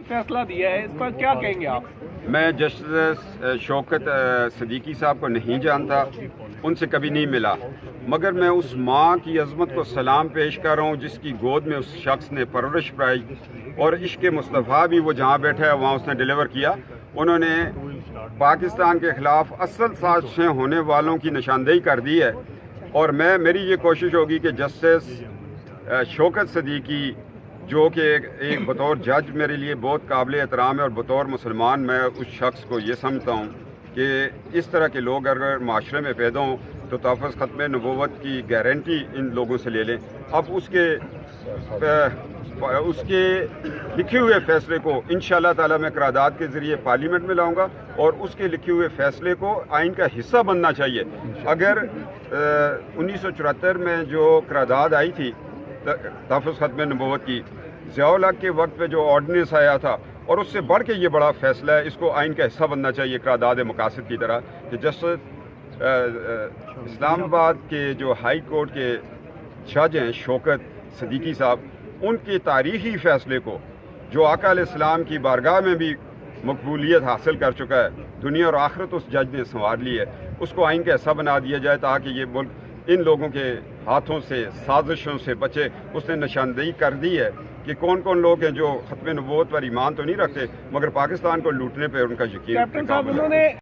फैसला दिया है, इस पर क्या कहेंगे आप? मैं जस्टिस शौकत सदीकी साहब को नहीं जानता, उनसे कभी नहीं मिला, मगर मैं उस माँ की अज़मत को सलाम पेश कर रहा हूँ जिसकी गोद में उस शख्स ने परवरिश पाई और इश्क़ मुस्तफ़ा भी वो जहाँ बैठा है वहाँ उसने डिलीवर किया। उन्होंने पाकिस्तान के ख़िलाफ़ असल साजिशें होने वालों की निशानदेही कर दी है और मेरी ये कोशिश होगी कि जस्टिस शौकत सदीकी जो कि एक बतौर जज मेरे लिए बहुत काबिल एहतराम है और बतौर मुसलमान मैं उस शख्स को ये समझता हूँ कि इस तरह के लोग अगर माशरे में पैदा हों तो तहफ़्फ़ुज़ ख़त्म नबूवत की गारंटी इन लोगों से ले लें। अब उसके लिखे हुए फ़ैसले को इंशाअल्लाह ताला मैं करारदाद के ज़रिए पार्लियामेंट में लाऊंगा और उसके लिखे हुए फ़ैसले को आइन का हिस्सा बनना चाहिए। अगर 1974 में जो करारदाद आई थी तहफ़्फ़ुज़ ख़त्म नबूवत की, ज़िया-उल हक़ के वक्त पे जो ऑर्डिनेंस आया था और उससे बढ़ के ये बड़ा फ़ैसला है, इसको आइन का हिस्सा बनना चाहिए करारदाद मकासद की तरह कि जस्टिस इस्लामाबाद के जो हाई कोर्ट के जज हैं शौकत सदीकी साहब, उनके तारीख़ी फ़ैसले को जो आका अलैहिस्सलाम की बारगाह में भी मकबूलियत हासिल कर चुका है, दुनिया और आखिरत उस जज ने संवार ली है, उसको आइन का हिस्सा बना दिया जाए ताकि ये मुल्क इन लोगों के हाथों से साजिशों से बचे। उसने निशानदेही कर दी है कि कौन कौन लोग हैं जो ख़त्म नबूवत पर ईमान तो नहीं रखते मगर पाकिस्तान को लूटने पर उनका यकीन। कैप्टन साहब, उन्होंने